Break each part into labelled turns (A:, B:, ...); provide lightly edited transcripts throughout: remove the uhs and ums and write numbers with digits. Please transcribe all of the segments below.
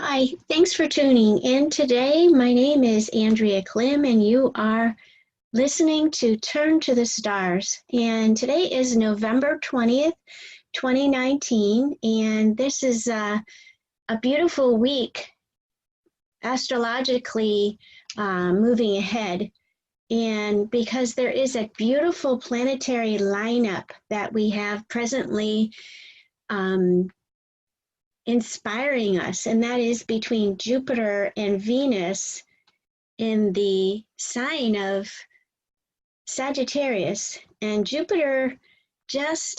A: Hi, thanks for tuning in today. My name is Andrea Klim, and you are listening to Turn to the Stars. And today is November 20th, 2019, and this is a beautiful week astrologically moving ahead. And because there is a beautiful planetary lineup that we have presently inspiring us, and that is between Jupiter and Venus in the sign of Sagittarius. And Jupiter has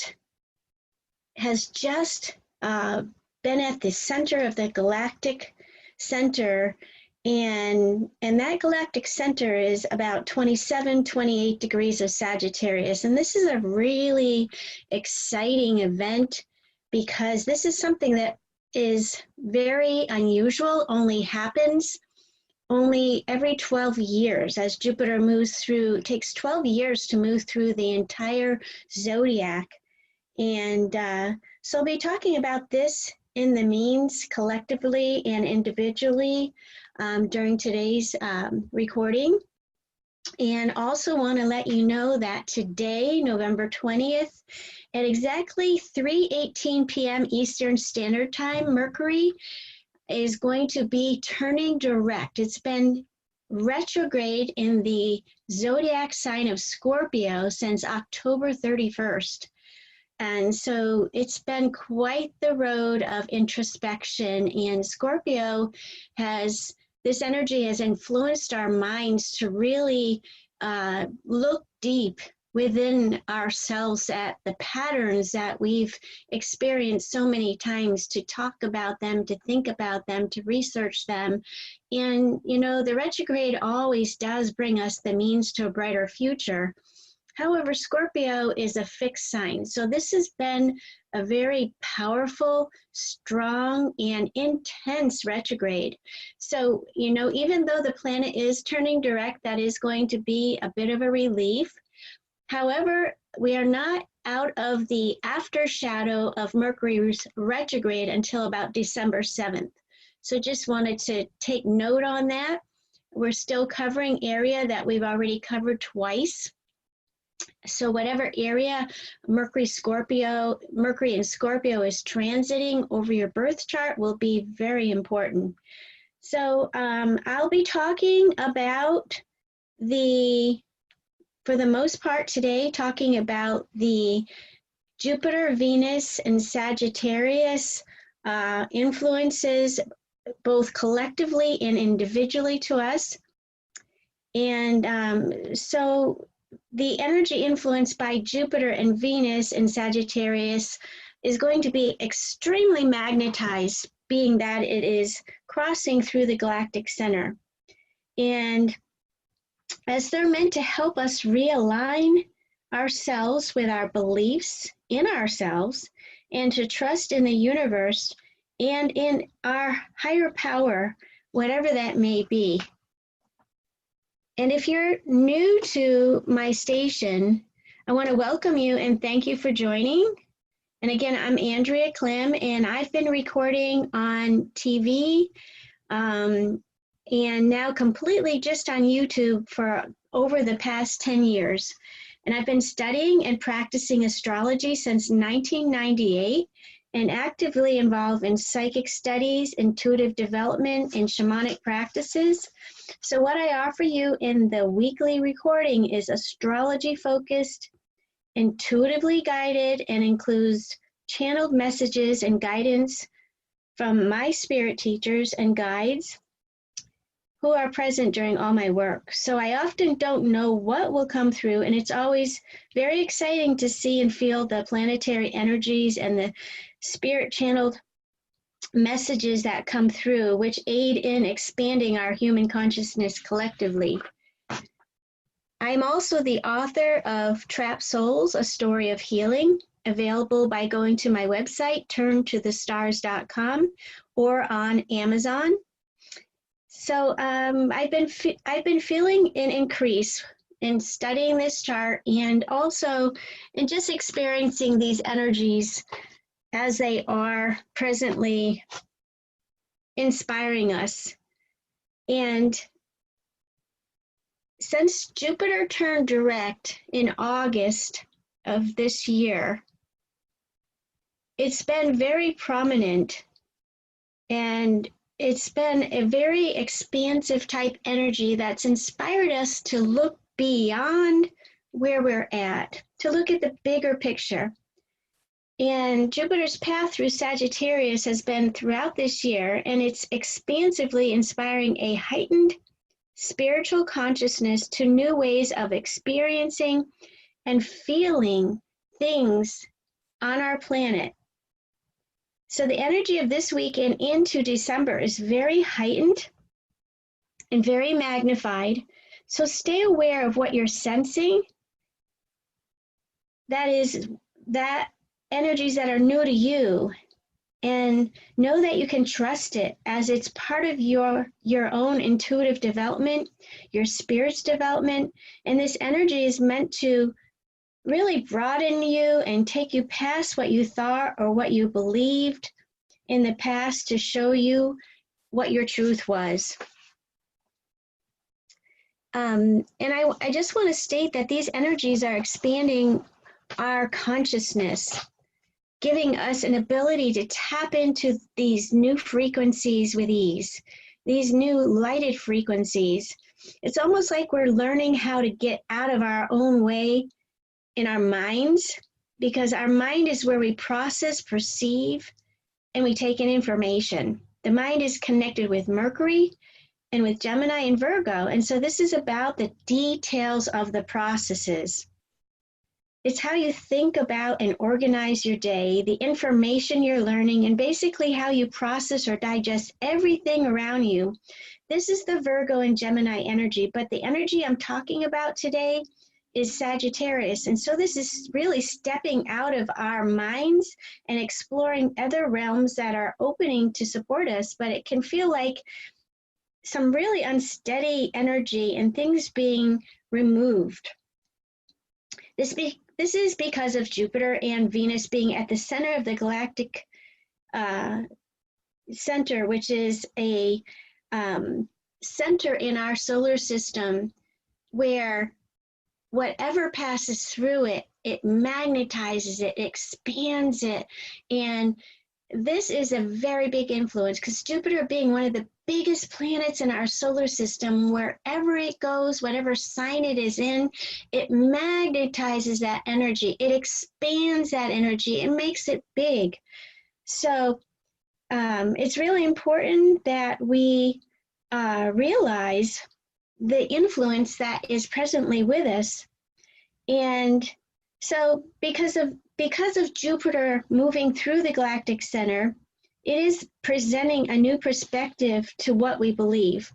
A: just been at the center of the Galactic Center, and that Galactic Center is about 28 degrees of Sagittarius. And this is a really exciting event because this is something that is very unusual, only happens only every 12 years as Jupiter moves through. It takes 12 years to move through the entire zodiac. And so I'll be talking about this in the means collectively and individually during today's recording. And also want to let you know that today, November 20th, at exactly 3:18 p.m. Eastern Standard Time, Mercury is going to be turning direct. It's been retrograde in the zodiac sign of Scorpio since October 31st. And so it's been quite the road of introspection, and Scorpio this energy has influenced our minds to really look deep within ourselves at the patterns that we've experienced so many times, to talk about them, to think about them, to research them. And, you know, the retrograde always does bring us the means to a brighter future. However, Scorpio is a fixed sign. So this has been a very powerful, strong, and intense retrograde. So, you know, even though the planet is turning direct, that is going to be a bit of a relief. However, we are not out of the after shadow of Mercury's retrograde until about December 7th. So just wanted to take note on that. We're still covering area that we've already covered twice. So whatever area Mercury and Scorpio is transiting over your birth chart will be very important. So I'll be talking about for the most part today, talking about the Jupiter, Venus, and Sagittarius influences both collectively and individually to us. And so the energy influenced by Jupiter and Venus in Sagittarius is going to be extremely magnetized, being that it is crossing through the Galactic Center. And as they're meant to help us realign ourselves with our beliefs in ourselves, and to trust in the universe and in our higher power, whatever that may be. And if you're new to my station, I want to welcome you and thank you for joining. And again, I'm Andrea Klim, and I've been recording on TV and now completely just on YouTube for over the past 10 years. And I've been studying and practicing astrology since 1998, and actively involved in psychic studies, intuitive development, and shamanic practices. So what I offer you in the weekly recording is astrology-focused, intuitively guided, and includes channeled messages and guidance from my spirit teachers and guides who are present during all my work. So I often don't know what will come through, and it's always very exciting to see and feel the planetary energies and the spirit channeled messages that come through, which aid in expanding our human consciousness collectively. I'm also the author of Trapped Souls, A Story of Healing, available by going to my website, turntothestars.com, or on Amazon. So I've been feeling an increase in studying this chart, and also in just experiencing these energies as they are presently inspiring us. And since Jupiter turned direct in August of this year, it's been very prominent, and it's been a very expansive type energy that's inspired us to look beyond where we're at, to look at the bigger picture. And Jupiter's path through Sagittarius has been throughout this year, and it's expansively inspiring a heightened spiritual consciousness to new ways of experiencing and feeling things on our planet. So the energy of this week and into December is very heightened and very magnified. So stay aware of what you're sensing. That is, that energies that are new to you, and know that you can trust it as it's part of your own intuitive development, your spirit's development. And this energy is meant to really broaden you and take you past what you thought or what you believed in the past to show you what your truth was. And I just want to state that these energies are expanding our consciousness, giving us an ability to tap into these new frequencies with ease, these new lighted frequencies. It's almost like we're learning how to get out of our own way in our minds, because our mind is where we process, perceive, and we take in information. The mind is connected with Mercury and with Gemini and Virgo, and so this is about the details of the processes. It's how you think about and organize your day, the information you're learning, and basically how you process or digest everything around you. This is the Virgo and Gemini energy, but the energy I'm talking about today is Sagittarius. And so this is really stepping out of our minds and exploring other realms that are opening to support us, but it can feel like some really unsteady energy and things being removed. This is because of Jupiter and Venus being at the center of the Galactic Center, which is a center in our solar system where whatever passes through it, it magnetizes it, expands it. And this is a very big influence because Jupiter being one of the biggest planets in our solar system, wherever it goes, whatever sign it is in, it magnetizes that energy. It expands that energy. It makes it big. So it's really important that we realize the influence that is presently with us. And so because of Jupiter moving through the Galactic Center, it is presenting a new perspective to what we believe.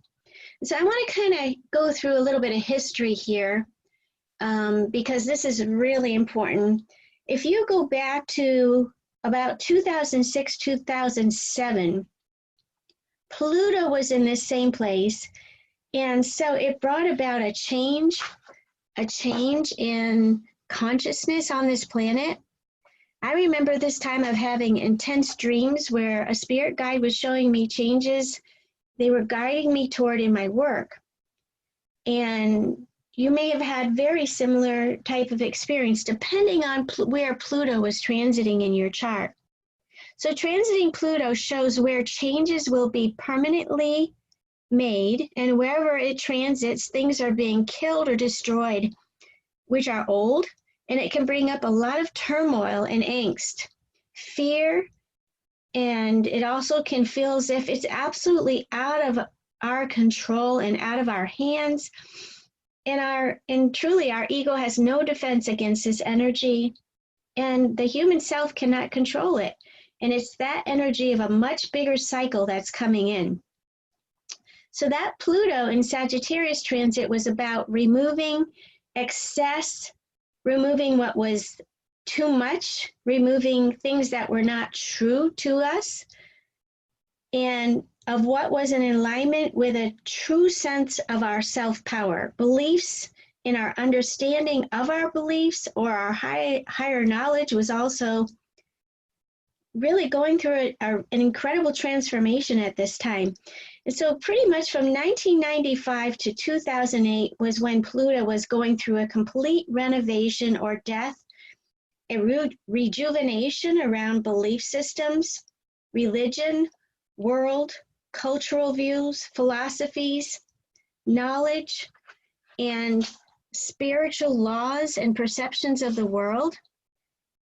A: So I want to kind of go through a little bit of history here because this is really important. If you go back to about 2006, 2007, Pluto was in this same place. And so it brought about a change in consciousness on this planet. I remember this time of having intense dreams where a spirit guide was showing me changes they were guiding me toward in my work. And you may have had very similar type of experience depending on where Pluto was transiting in your chart. So transiting Pluto shows where changes will be permanently made, and wherever it transits, things are being killed or destroyed, which are old, and it can bring up a lot of turmoil and angst, fear, and it also can feel as if it's absolutely out of our control and out of our hands, and truly our ego has no defense against this energy, and the human self cannot control it, and it's that energy of a much bigger cycle that's coming in. So that Pluto in Sagittarius transit was about removing excess, removing what was too much, removing things that were not true to us, and of what was in alignment with a true sense of our self-power, beliefs in our understanding of our beliefs or our higher knowledge was also really going through an incredible transformation at this time. And so pretty much from 1995 to 2008 was when Pluto was going through a complete renovation or death, a rejuvenation around belief systems, religion, world, cultural views, philosophies, knowledge, and spiritual laws and perceptions of the world,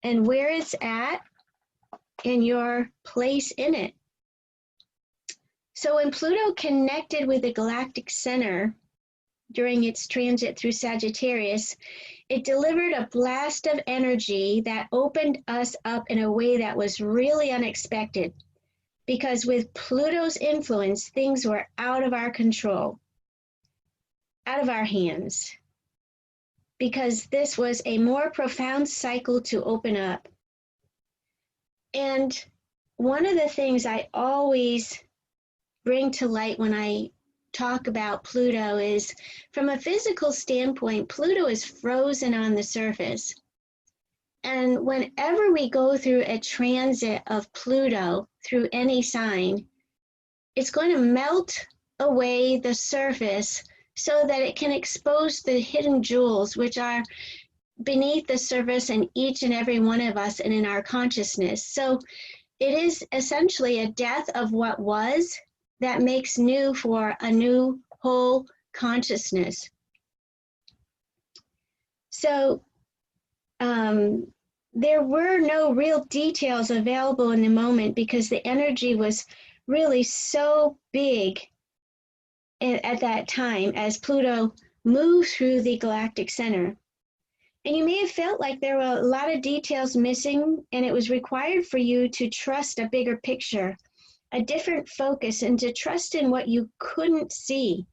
A: and where it's at and your place in it. So when Pluto connected with the Galactic Center during its transit through Sagittarius, it delivered a blast of energy that opened us up in a way that was really unexpected, because with Pluto's influence, things were out of our control, out of our hands, because this was a more profound cycle to open up. And one of the things I always bring to light when I talk about Pluto is, from a physical standpoint, Pluto is frozen on the surface. And whenever we go through a transit of Pluto through any sign, it's going to melt away the surface so that it can expose the hidden jewels which are beneath the surface in each and every one of us and in our consciousness. So it is essentially a death of what was that makes new for a new whole consciousness. So there were no real details available in the moment because the energy was really so big at that time as Pluto moved through the Galactic Center. And you may have felt like there were a lot of details missing, and it was required for you to trust a bigger picture, a different focus, and to trust in what you couldn't see.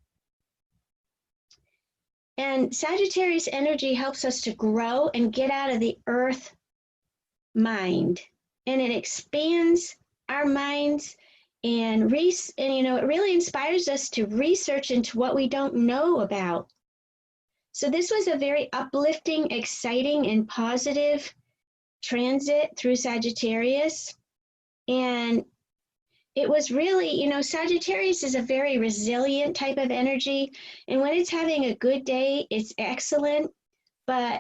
A: And Sagittarius energy helps us to grow and get out of the earth mind, and it expands our minds, and it really inspires us to research into what we don't know about. So this was a very uplifting, exciting, and positive transit through Sagittarius. And it was really, Sagittarius is a very resilient type of energy. And when it's having a good day, it's excellent, and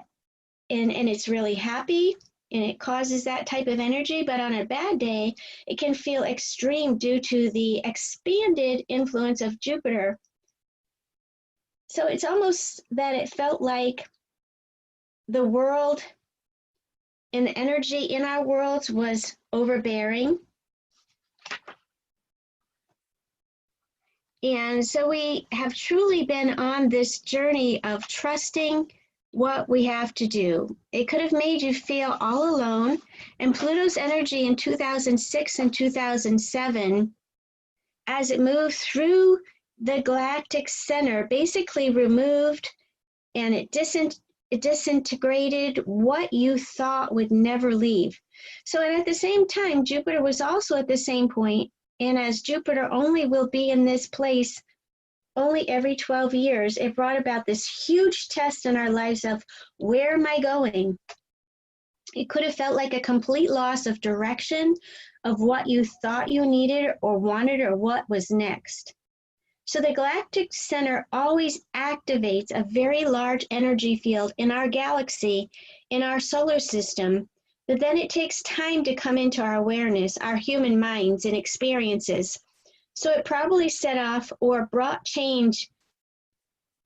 A: it's really happy, and it causes that type of energy. But on a bad day, it can feel extreme due to the expanded influence of Jupiter. So it's almost that it felt like the world and the energy in our worlds was overbearing. And so we have truly been on this journey of trusting what we have to do. It could have made you feel all alone. And Pluto's energy in 2006 and 2007, as it moved through the Galactic Center, basically removed and it disintegrated what you thought would never leave. So, and at the same time, Jupiter was also at the same point. And as Jupiter only will be in this place only every 12 years, it brought about this huge test in our lives of, where am I going? It could have felt like a complete loss of direction of what you thought you needed or wanted or what was next. So the Galactic Center always activates a very large energy field in our galaxy, in our solar system, but then it takes time to come into our awareness, our human minds and experiences. So it probably set off or brought change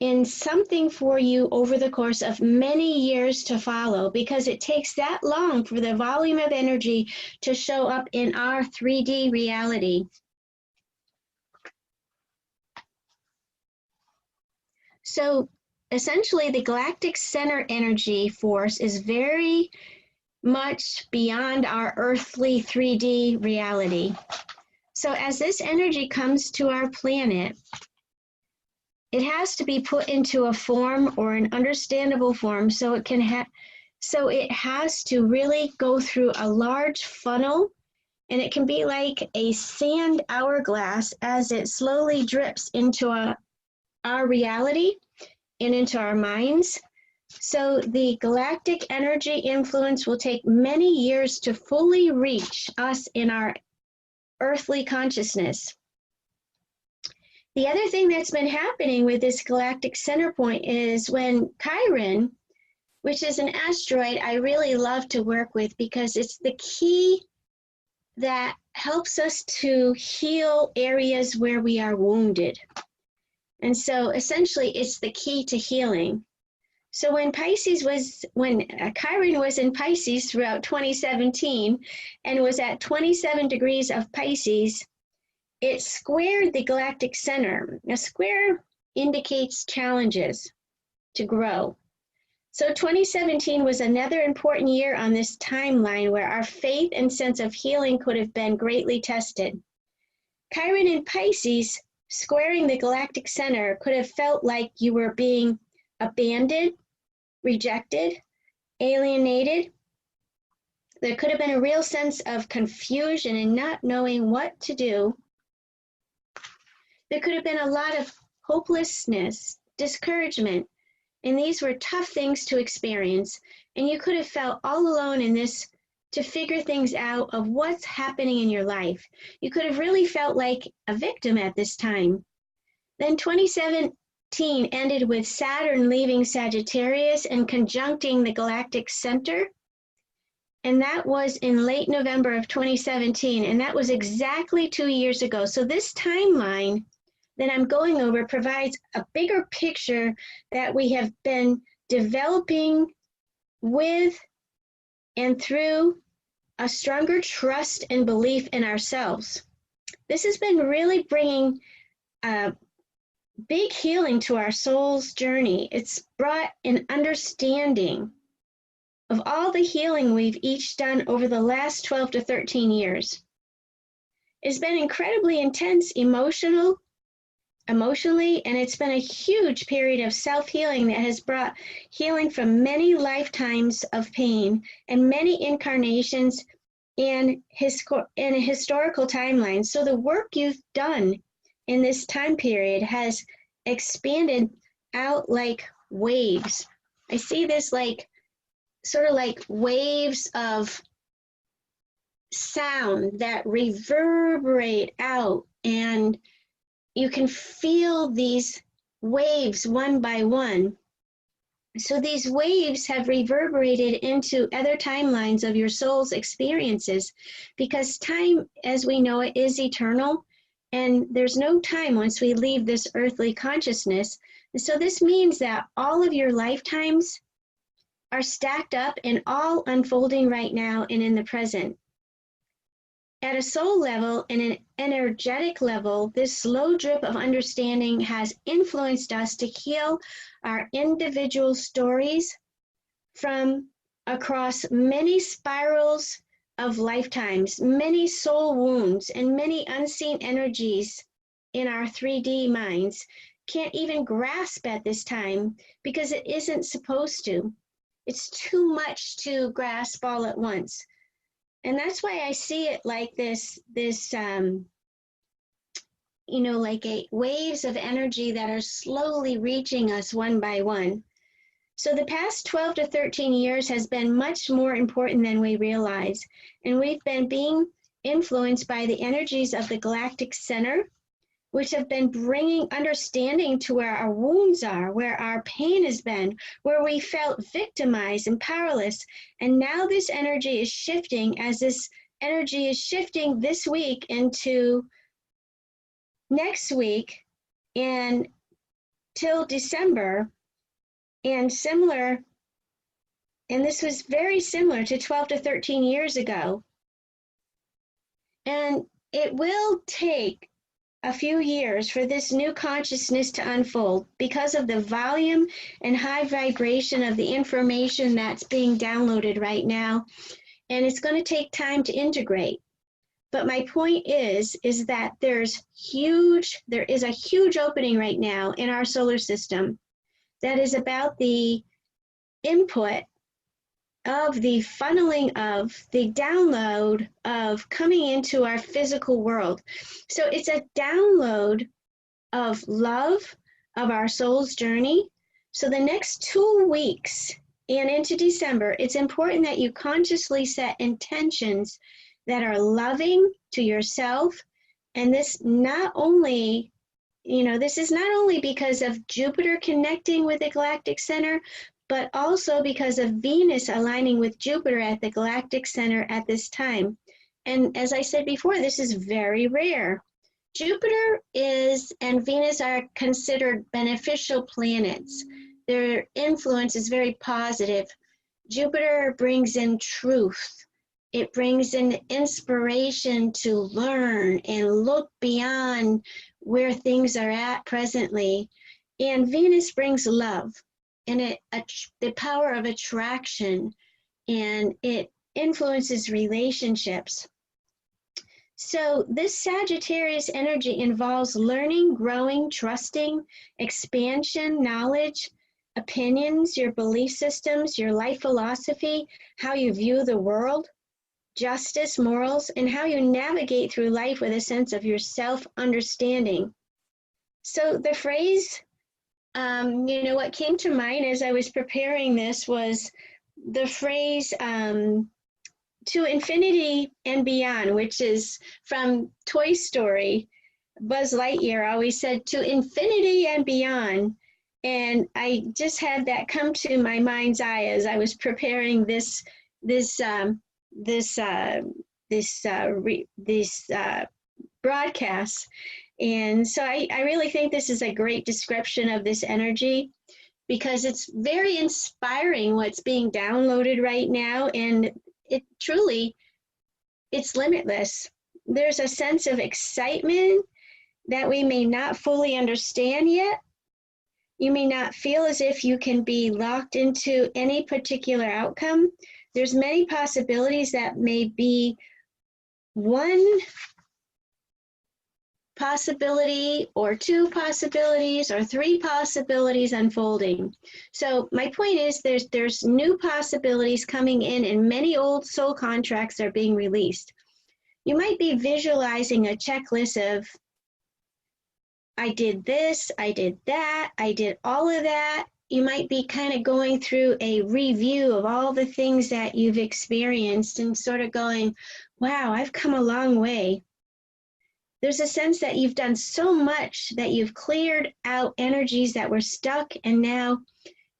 A: in something for you over the course of many years to follow, because it takes that long for the volume of energy to show up in our 3D reality. So essentially, the Galactic Center energy force is very much beyond our earthly 3D reality. So as this energy comes to our planet, it has to be put into a form or an understandable form, so it has to really go through a large funnel, and it can be like a sand hourglass as it slowly drips into our reality and into our minds. So the galactic energy influence will take many years to fully reach us in our earthly consciousness. The other thing that's been happening with this galactic center point is when Chiron, which is an asteroid I really love to work with because it's the key that helps us to heal areas where we are wounded. And so essentially it's the key to healing. So when Chiron was in Pisces throughout 2017 and was at 27 degrees of Pisces, it squared the galactic center. A square indicates challenges to grow. So 2017 was another important year on this timeline where our faith and sense of healing could have been greatly tested. Chiron in Pisces, squaring the galactic center, could have felt like you were being abandoned, rejected, alienated. There could have been a real sense of confusion and not knowing what to do. There could have been a lot of hopelessness, discouragement, and these were tough things to experience. And you could have felt all alone in this to figure things out of what's happening in your life. You could have really felt like a victim at this time. Then 2017 ended with Saturn leaving Sagittarius and conjuncting the galactic center. And that was in late November of 2017. And that was exactly 2 years ago. So this timeline that I'm going over provides a bigger picture that we have been developing with and through a stronger trust and belief in ourselves. This has been really bringing big healing to our soul's journey. It's brought an understanding of all the healing we've each done over the last 12 to 13 years. It's been incredibly intense emotionally, and it's been a huge period of self-healing that has brought healing from many lifetimes of pain and many incarnations in a historical timeline. So the work you've done in this time period has expanded out like waves. I see this like sort of like waves of sound that reverberate out, and you can feel these waves one by one. So these waves have reverberated into other timelines of your soul's experiences, because time, as we know it, is eternal, and there's no time once we leave this earthly consciousness. And so this means that all of your lifetimes are stacked up and all unfolding right now and in the present. At a soul level and an energetic level, this slow drip of understanding has influenced us to heal our individual stories from across many spirals of lifetimes, many soul wounds, and many unseen energies in our 3D minds can't even grasp at this time because it isn't supposed to. It's too much to grasp all at once. And that's why I see it like this like waves of energy that are slowly reaching us one by one. So the past 12 to 13 years has been much more important than we realize. And we've been being influenced by the energies of the Galactic Center, which have been bringing understanding to where our wounds are, where our pain has been, where we felt victimized and powerless. And now this energy is shifting, as this energy is shifting this week into next week and till December. And similar, and this was very similar to 12 to 13 years ago. And it will take a few years for this new consciousness to unfold because of the volume and high vibration of the information that's being downloaded right now. And it's going to take time to integrate. But my point is that there is a huge opening right now in our solar system that is about the input of the funneling of the download of coming into our physical world. So it's a download of love, of our soul's journey. So the next 2 weeks and into December, it's important that you consciously set intentions that are loving to yourself. And this not only, this is not only because of Jupiter connecting with the Galactic Center, but also because of Venus aligning with Jupiter at the Galactic Center at this time. And as I said before, this is very rare. Jupiter and Venus are considered beneficial planets. Their influence is very positive. Jupiter brings in truth. It brings in inspiration to learn and look beyond where things are at presently. And Venus brings love and the power of attraction, and it influences relationships. So this Sagittarius energy involves learning, growing, trusting, expansion, knowledge, opinions, your belief systems, your life philosophy, how you view the world, justice, morals, and how you navigate through life with a sense of your self-understanding. So the phrase, what came to mind as I was preparing this was the phrase, to infinity and beyond, which is from Toy Story. Buzz Lightyear always said, to infinity and beyond. And I just had that come to my mind's eye as I was preparing this broadcast. And so I really think this is a great description of this energy, because it's very inspiring what's being downloaded right now, and it's limitless. There's a sense of excitement that we may not fully understand yet. You may not feel as if you can be locked into any particular outcome. There's many possibilities that may be one possibility or two possibilities or three possibilities unfolding. So my point is there's new possibilities coming in, and many old soul contracts are being released. You might be visualizing a checklist of, I did this, I did that, I did all of that. You might be kind of going through a review of all the things that you've experienced and sort of going, wow, I've come a long way. There's a sense that you've done so much that you've cleared out energies that were stuck, and now,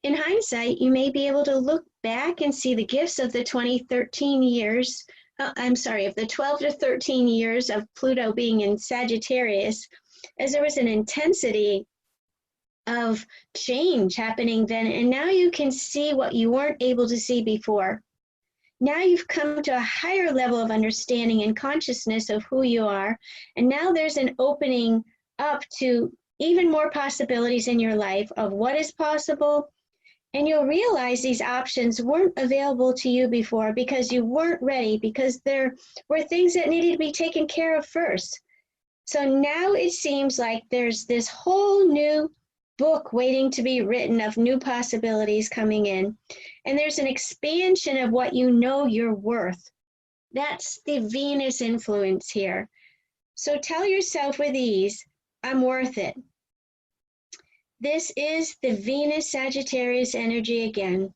A: in hindsight, you may be able to look back and see the gifts of the 13 years, of the 12 to 13 years of Pluto being in Sagittarius, as there was an intensity of change happening then, and now you can see what you weren't able to see before. Now you've come to a higher level of understanding and consciousness of who you are, and now there's an opening up to even more possibilities in your life of what is possible, and you'll realize these options weren't available to you before because you weren't ready, because there were things that needed to be taken care of first. So now it seems like there's this whole new book waiting to be written of new possibilities coming in. And there's an expansion of what you know you're worth. That's the Venus influence here. So tell yourself with ease, I'm worth it. This is the Venus Sagittarius energy again.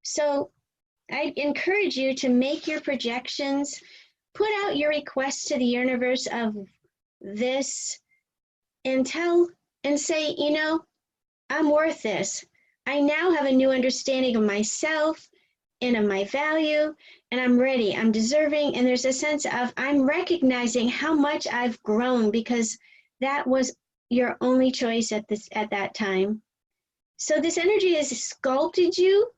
A: So I encourage you to make your projections, put out your requests to the universe of this, and say, I'm worth this. I now have a new understanding of myself and of my value, and I'm ready, I'm deserving, and there's a sense of I'm recognizing how much I've grown because that was your only choice at that time. So this energy has sculpted you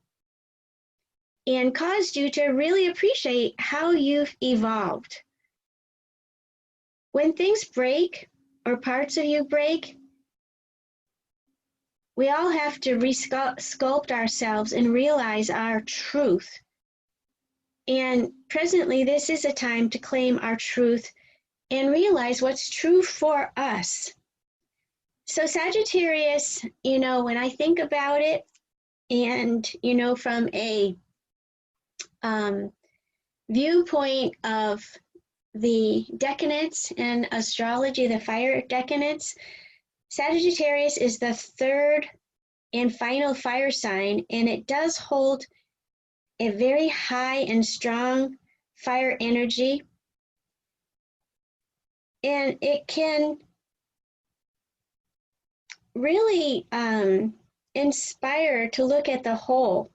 A: and caused you to really appreciate how you've evolved. When things break or parts of you break, we all have to sculpt ourselves and realize our truth. And presently, this is a time to claim our truth and realize what's true for us. So Sagittarius, when I think about it, and, from a viewpoint of the decanates and astrology, the fire decanates, Sagittarius is the third and final fire sign, and it does hold a very high and strong fire energy, and it can really inspire to look at the whole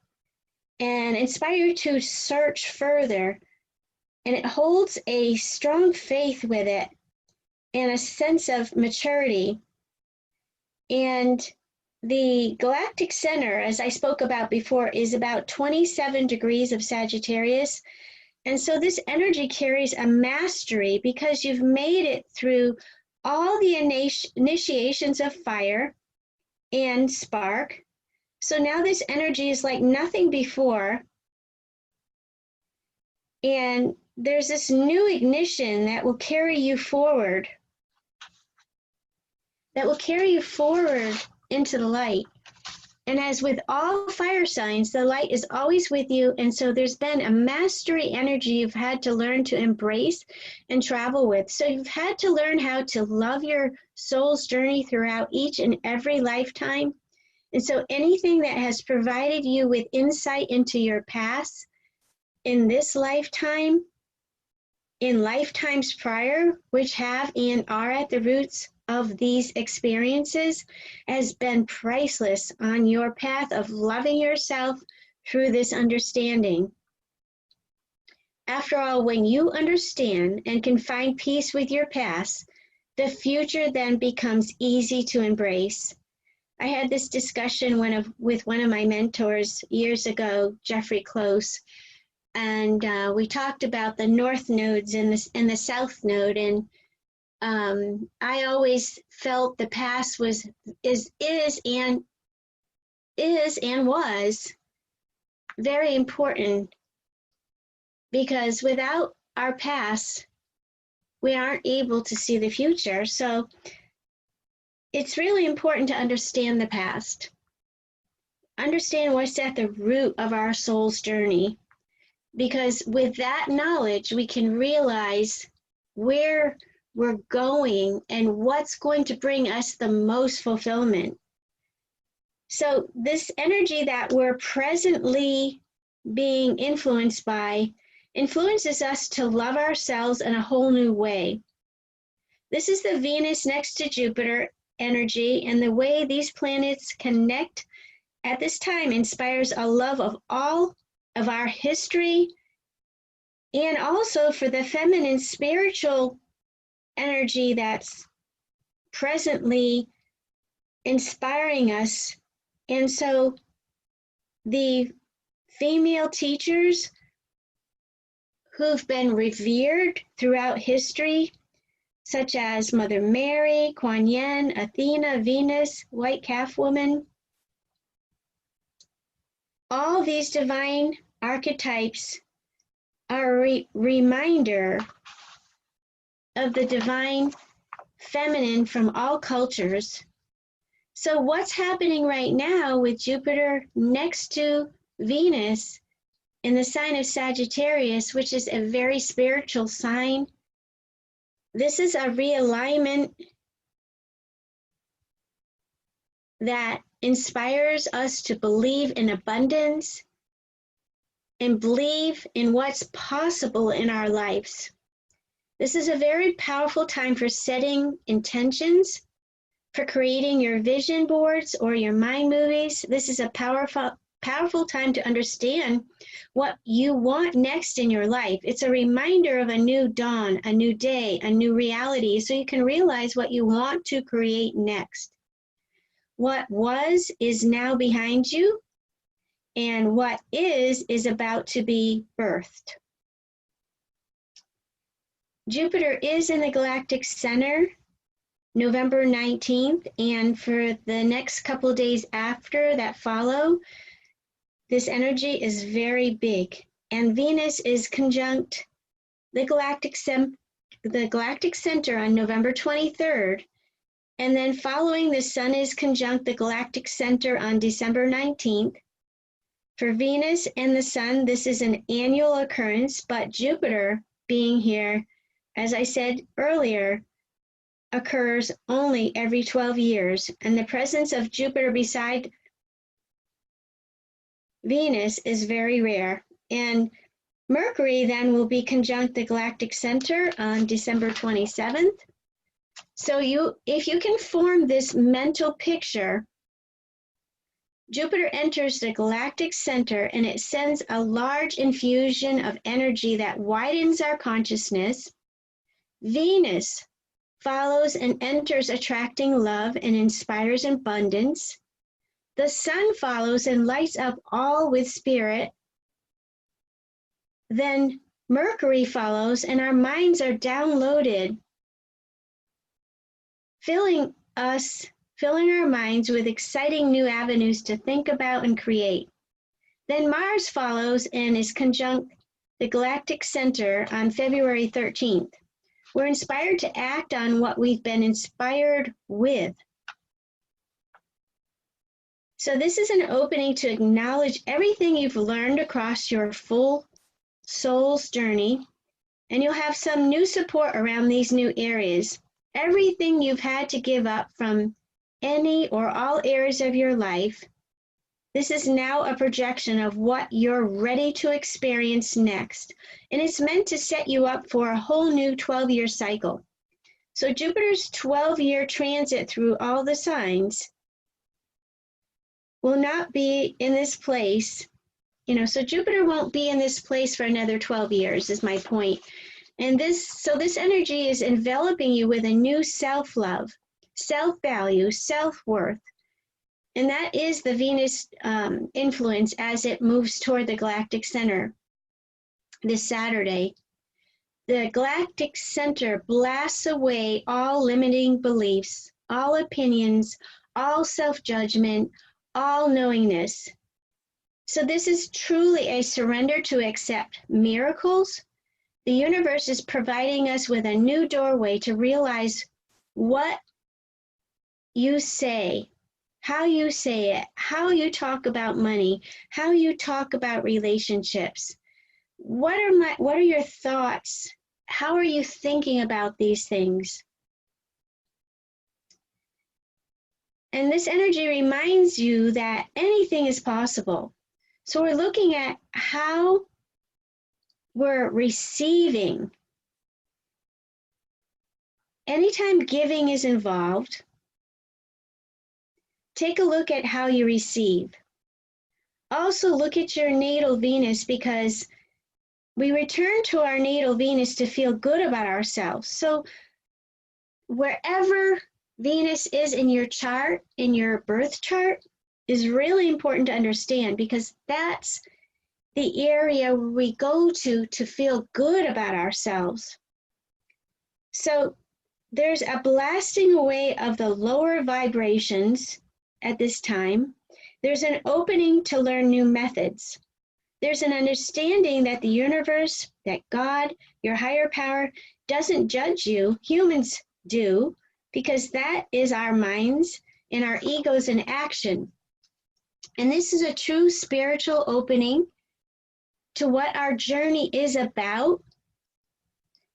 A: and inspire you to search further. And it holds a strong faith with it and a sense of maturity. And the Galactic Center, as I spoke about before, is about 27 degrees of Sagittarius. And so this energy carries a mastery because you've made it through all the initiations of fire and spark. So now this energy is like nothing before. And there's this new ignition that will carry you forward, into the light. And as with all fire signs, the light is always with you. And so there's been a mastery energy you've had to learn to embrace and travel with. So you've had to learn how to love your soul's journey throughout each and every lifetime. And so anything that has provided you with insight into your past in this lifetime, in lifetimes prior, which have and are at the roots of these experiences, has been priceless on your path of loving yourself through this understanding. After all, when you understand and can find peace with your past, the future then becomes easy to embrace. I had this discussion with one of my mentors years ago, Jeffrey Close, and we talked about the north nodes and the south node. And I always felt the past is and was very important, because without our past, we aren't able to see the future. So it's really important to understand the past, understand what's at the root of our soul's journey, because with that knowledge, we can realize where we're going and what's going to bring us the most fulfillment. So this energy that we're presently being influenced by influences us to love ourselves in a whole new way. This is the Venus next to Jupiter energy, and the way these planets connect at this time inspires a love of all of our history, and also for the feminine spiritual energy that's presently inspiring us. And so the female teachers who've been revered throughout history, such as Mother Mary, Kuan Yin, Athena, Venus, White Calf Woman, all these divine archetypes are a reminder of the divine feminine from all cultures. So what's happening right now with Jupiter next to Venus in the sign of Sagittarius, which is a very spiritual sign, this is a realignment that inspires us to believe in abundance and believe in what's possible in our lives. This is a very powerful time for setting intentions, for creating your vision boards or your mind movies. This is a powerful time to understand what you want next in your life. It's a reminder of a new dawn, a new day, a new reality, so you can realize what you want to create next. What was is now behind you, and what is about to be birthed. Jupiter is in the Galactic Center November 19th, and for the next couple days after that follow, this energy is very big, and Venus is conjunct the Galactic Center on November 23rd, and then following, the Sun is conjunct the Galactic Center on December 19th. For Venus and the Sun, this is an annual occurrence, but Jupiter being here, as I said earlier, occurs only every 12 years, and the presence of Jupiter beside Venus is very rare. And Mercury then will be conjunct the galactic center on December 27th. So if you can form this mental picture, Jupiter enters the galactic center and it sends a large infusion of energy that widens our consciousness. Venus follows and enters, attracting love and inspires abundance. The sun follows and lights up all with spirit. Then Mercury follows and our minds are downloaded, filling our minds with exciting new avenues to think about and create. Then Mars follows and is conjunct the galactic center on February 13th. We're inspired to act on what we've been inspired with. So this is an opening to acknowledge everything you've learned across your full soul's journey, and you'll have some new support around these new areas. Everything you've had to give up from any or all areas of your life, this is now a projection of what you're ready to experience next. And it's meant to set you up for a whole new 12-year cycle. So Jupiter's 12-year transit through all the signs will not be in this place. So Jupiter won't be in this place for another 12 years is my point. And this energy is enveloping you with a new self-love, self-value, self-worth. And that is the Venus influence as it moves toward the galactic center this Saturday. The galactic center blasts away all limiting beliefs, all opinions, all self-judgment, all knowingness. So this is truly a surrender to accept miracles. The universe is providing us with a new doorway to realize what you say, how you say it, how you talk about money, how you talk about relationships. What are your thoughts? How are you thinking about these things? And this energy reminds you that anything is possible. So we're looking at how we're receiving. Anytime giving is involved, take a look at how you receive. Also look at your natal Venus, because we return to our natal Venus to feel good about ourselves. So wherever Venus is in your chart, in your birth chart, is really important to understand, because that's the area we go to feel good about ourselves. So there's a blasting away of the lower vibrations at this time. There's an opening to learn new methods. There's an understanding that the universe, that God, your higher power, doesn't judge you. Humans do, because that is our minds and our egos in action. And this is a true spiritual opening to what our journey is about.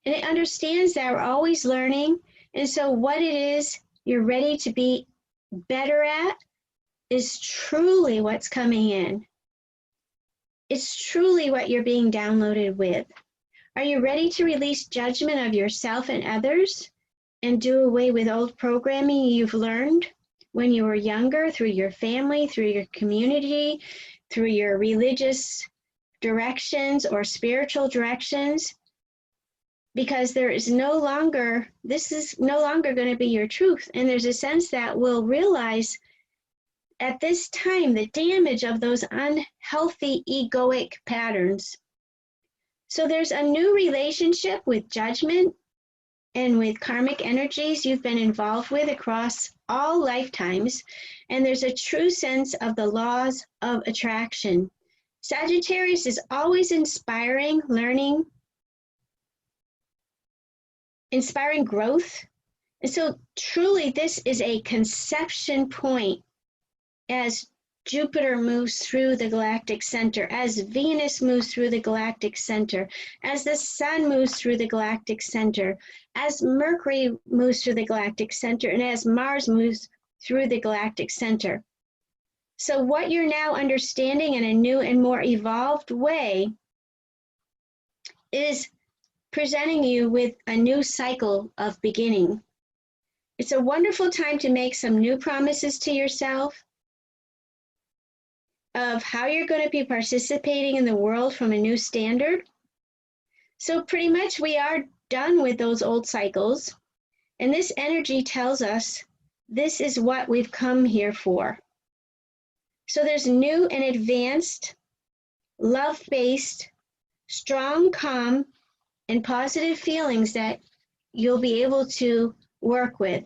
A: And it understands that we're always learning. And so what it is you're ready to be better at is truly what's coming in. It's truly what you're being downloaded with. Are you ready to release judgment of yourself and others and do away with old programming you've learned when you were younger, through your family, through your community, through your religious directions or spiritual directions? Because this is no longer going to be your truth. And there's a sense that we'll realize at this time the damage of those unhealthy egoic patterns. So there's a new relationship with judgment and with karmic energies you've been involved with across all lifetimes. And there's a true sense of the laws of attraction. Sagittarius is always inspiring, learning, inspiring growth. And so truly this is a conception point as Jupiter moves through the galactic center, as Venus moves through the galactic center, as the sun moves through the galactic center, as Mercury moves through the galactic center, and as Mars moves through the galactic center. So what you're now understanding in a new and more evolved way is presenting you with a new cycle of beginning. It's a wonderful time to make some new promises to yourself of how you're going to be participating in the world from a new standard. So pretty much we are done with those old cycles. And this energy tells us this is what we've come here for. So there's new and advanced, love-based, strong, calm, and positive feelings that you'll be able to work with.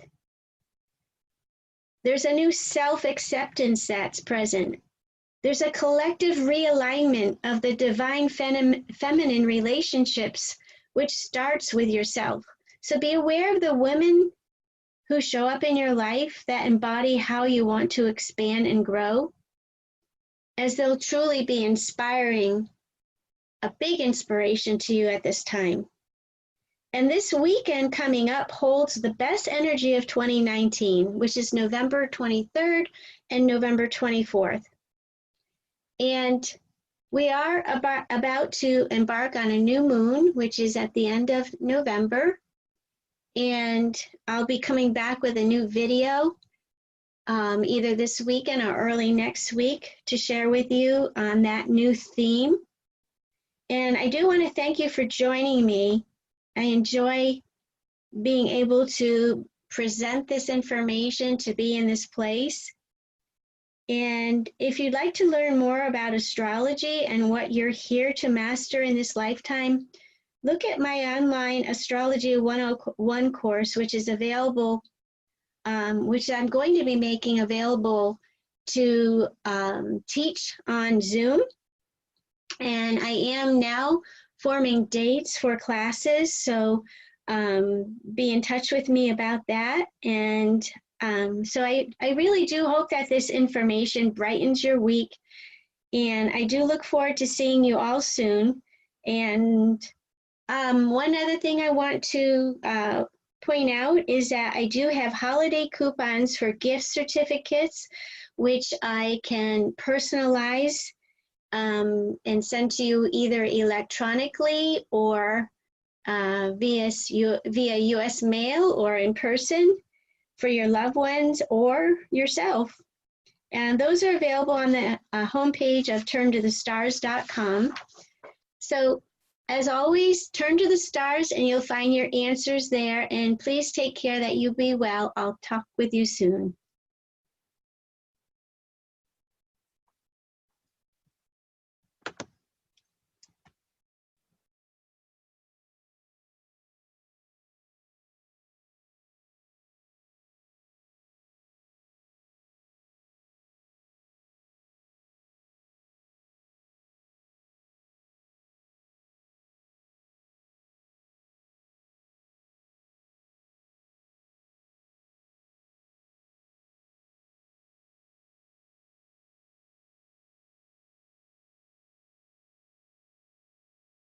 A: There's a new self-acceptance that's present. There's a collective realignment of the divine feminine relationships, which starts with yourself. So be aware of the women who show up in your life that embody how you want to expand and grow, as they'll truly be inspiring, a big inspiration to you at this time. And this weekend coming up holds the best energy of 2019, which is November 23rd and November 24th. And we are about to embark on a new moon, which is at the end of November. And I'll be coming back with a new video either this weekend or early next week to share with you on that new theme. And I do want to thank you for joining me. I enjoy being able to present this information, to be in this place. And if you'd like to learn more about astrology and what you're here to master in this lifetime, look at my online Astrology 101 course, which is available, which I'm going to be making available to teach on Zoom. And I am now forming dates for classes, so be in touch with me about that. And so I really do hope that this information brightens your week, and I do look forward to seeing you all soon. And one other thing I want to point out is that I do have holiday coupons for gift certificates, which I can personalize and send to you either electronically or via US mail or in person for your loved ones or yourself. And those are available on the homepage of turntothestars.com. So as always, turn to the stars and you'll find your answers there. And please take care that you be well. I'll talk with you soon.